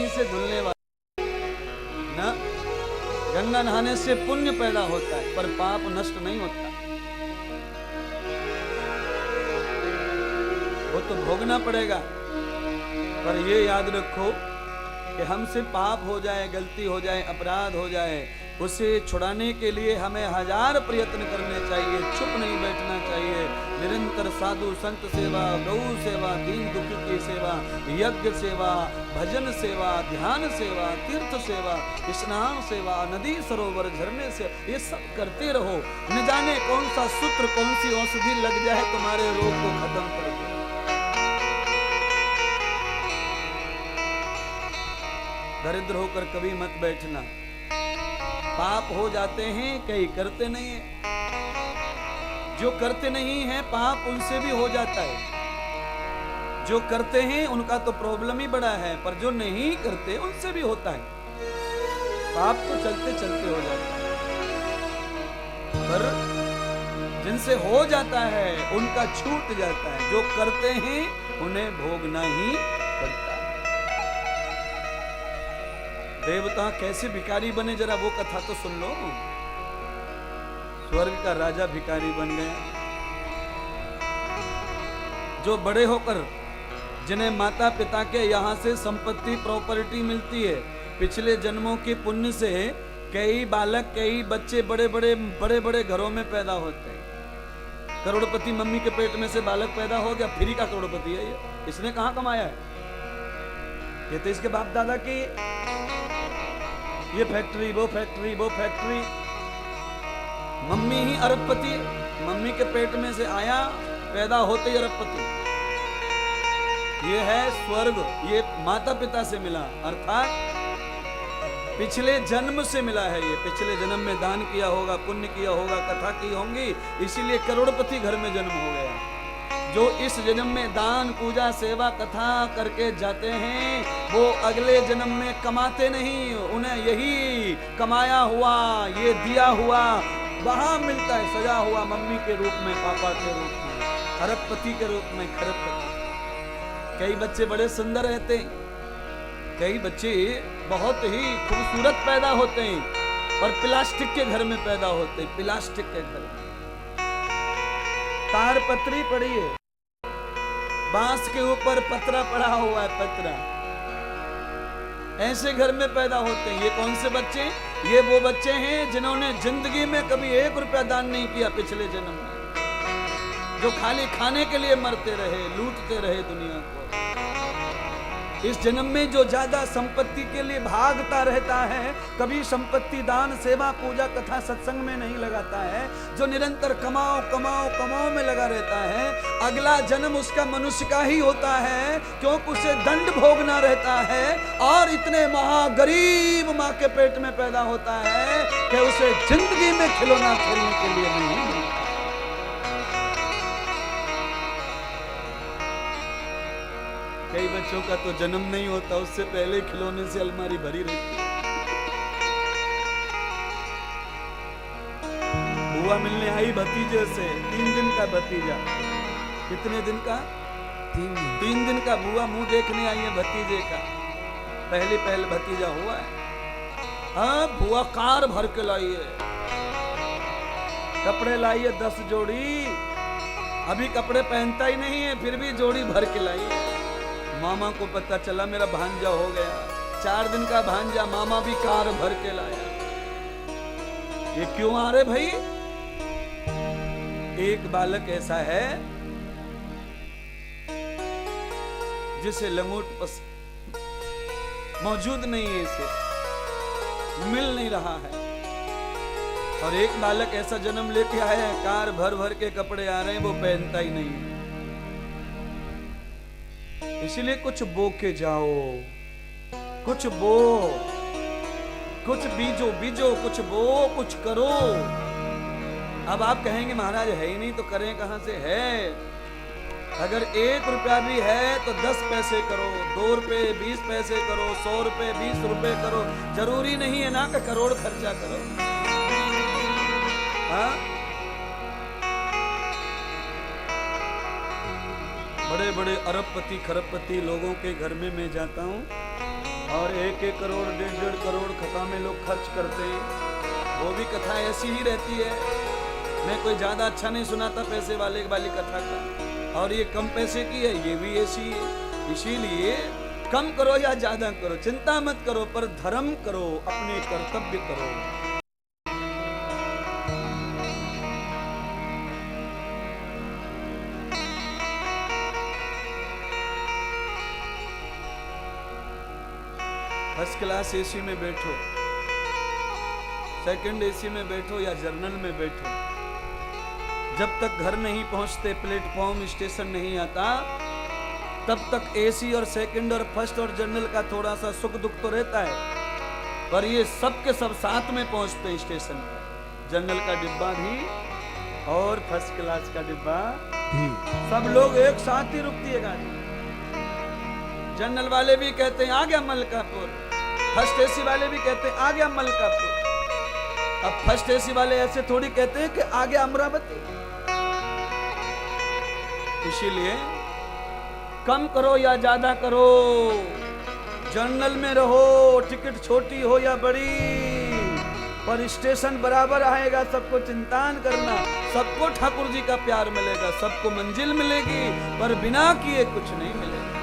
पानी से धुलने वाला ना। गंगा नहाने से पुण्य पैदा होता है पर पाप नष्ट नहीं होता, वो तो भोगना पड़ेगा। पर ये याद रखो कि हमसे पाप हो जाए, गलती हो जाए, अपराध हो जाए, उसे छुड़ाने के लिए हमें 1000 प्रयत्न करने चाहिए, चुप नहीं बैठना चाहिए। निरंतर साधु संत सेवा, गौ सेवा, दीन दुखी की सेवा, यज्ञ सेवा, भजन सेवा, ध्यान सेवा, तीर्थ सेवा, स्नान सेवा, नदी सरोवर झरने से, ये सब करते रहो। न जाने कौन सा सूत्र, कौन सी औषधि लग जाए तुम्हारे रोग को खत्म कर दे। दरिद्र होकर कभी मत बैठना। पाप हो जाते हैं, कई करते नहीं है। जो करते नहीं है पाप उनसे भी हो जाता है। जो करते हैं उनका तो प्रॉब्लम ही बड़ा है, पर जो नहीं करते उनसे भी होता है। पाप तो चलते चलते हो जाता है, पर जिनसे हो जाता है उनका छूट जाता है। जो करते हैं उन्हें भोगना ही पड़ता है। देवता कैसे भिखारी बने, जरा वो कथा तो सुन लो। स्वर्ग का राजा भिखारी बन गया। जो बड़े होकर जिन्हें माता पिता के यहाँ से संपत्ति प्रॉपर्टी मिलती है, पिछले जन्मों के पुण्य से कई बालक, कई बच्चे बड़े बड़े घरों में पैदा होते हैं। करोड़पति मम्मी के पेट में से बालक पैदा हो गया, फ्री का करोड़पति है ये। इसने कहाँ कमाया है? ये तो इसके बाप दादा की, ये फैक्ट्री, वो फैक्ट्री, वो फैक्ट्री। मम्मी ही अरबपति, मम्मी के पेट में से आया, पैदा होते ही अरबपति। ये है स्वर्ग, ये माता पिता से मिला, अर्थात पिछले जन्म से मिला है। ये पिछले जन्म में दान किया होगा, पुण्य किया होगा, कथा की होंगी, इसीलिए करोड़पति घर में जन्म हो गया। जो इस जन्म में दान, पूजा, सेवा, कथा करके जाते हैं, वो अगले जन्म में कमाते नहीं। उन्हें यही कमाया हुआ, ये दिया हुआ वहां मिलता है, सजा हुआ मम्मी के रूप में, पापा के रूप में, अरबपति के रूप में, खरबपति। कई बच्चे बड़े सुंदर रहते हैं, कई बच्चे बहुत ही खूबसूरत पैदा होते हैं, पर प्लास्टिक के घर में पैदा होते हैं, प्लास्टिक के घर में। तारपत्री पड़ी है, बांस के ऊपर पतरा पड़ा हुआ है, पतरा। ऐसे घर में पैदा होते हैं। ये कौन से बच्चे? ये वो बच्चे हैं जिन्होंने जिंदगी में कभी 1 रुपया दान नहीं किया पिछले जन्म में, जो खाली खाने के लिए मरते रहे, लूटते रहे दुनिया को। इस जन्म में जो ज्यादा संपत्ति के लिए भागता रहता है, कभी संपत्ति दान, सेवा, पूजा, कथा, सत्संग में नहीं लगाता है, जो निरंतर कमाओ कमाओ कमाओ में लगा रहता है, अगला जन्म उसका मनुष्य का ही होता है, क्योंकि उसे दंड भोगना रहता है और इतने महागरीब माँ के पेट में पैदा होता है कि उसे जिंदगी में खिलौना खेलने के लिए नहीं मिलता। कई बच्चों का तो जन्म नहीं होता, उससे पहले खिलौने से अलमारी भरी रहती है। बुआ मिलने आई भतीजे से, 3 दिन का भतीजा। कितने दिन का? 3 दिन का बुआ मुंह देखने आई है भतीजे का। पहले भतीजा हुआ है। हाँ, बुआ कार भर के लाई है, कपड़े लाई है 10 जोड़ी। अभी कपड़े पहनता ही नहीं है, फिर भी जोड़ी भर के लाई है। मामा को पता चला मेरा भांजा हो गया, 4 दिन का भांजा, मामा भी कार भर के लाया। ये क्यों आ रहे भाई? एक बालक ऐसा है जिसे लंगोट मौजूद नहीं है, इसे मिल नहीं रहा है। और एक बालक ऐसा जन्म लेके आया है, कार भर भर के कपड़े आ रहे हैं, वो पहनता ही नहीं है। इसलिए कुछ बो के जाओ, कुछ बो, कुछ बीजो, कुछ बो, कुछ करो। अब आप कहेंगे महाराज है ही नहीं तो करें कहां से? है। अगर 1 रुपया भी है तो 10 पैसे करो, 2 रुपए 20 पैसे करो, 100 रुपए 20 रुपए करो। जरूरी नहीं है ना कि करोड़ खर्चा करो। हाँ, बड़े बड़े अरबपति खरबपति लोगों के घर में मैं जाता हूँ, और 1-1 करोड़ 1.5 करोड़ कथा में लोग खर्च करते हैं। वो भी कथा ऐसी ही रहती है। मैं कोई ज्यादा अच्छा नहीं सुनाता पैसे वाले वाली कथा का, और ये कम पैसे की है, ये भी ऐसी है। इसीलिए कम करो या ज्यादा करो, चिंता मत करो, पर धर्म करो, अपने कर्तव्य करो। फर्स्ट क्लास एसी में बैठो, सेकंड एसी में बैठो या जर्नल में बैठो, जब तक घर नहीं पहुंचते, प्लेटफॉर्म स्टेशन नहीं आता, तब तक एसी और सेकंड और फर्स्ट और जर्नल का थोड़ा सा सुख दुख तो रहता है, पर ये सब के सब साथ में पहुंचते हैं स्टेशन पर। जर्नल का डिब्बा भी और फर्स्ट क्लास का डिब्बा भी, सब लोग एक साथ ही रुकती है गाड़ी। जनरल वाले भी कहते हैं आ गया मलकापुर, फर्स्ट एसी वाले भी कहते हैं आ गया मलकापुर। अब फर्स्ट एसी वाले ऐसे थोड़ी कहते हैं कि आ गया अमरावती। इसीलिए कम करो या ज्यादा करो, जनरल में रहो, टिकट छोटी हो या बड़ी, पर स्टेशन बराबर आएगा। सबको चिंता न करना, सबको ठाकुर जी का प्यार मिलेगा, सबको मंजिल मिलेगी, पर बिना किए कुछ नहीं मिलेगा।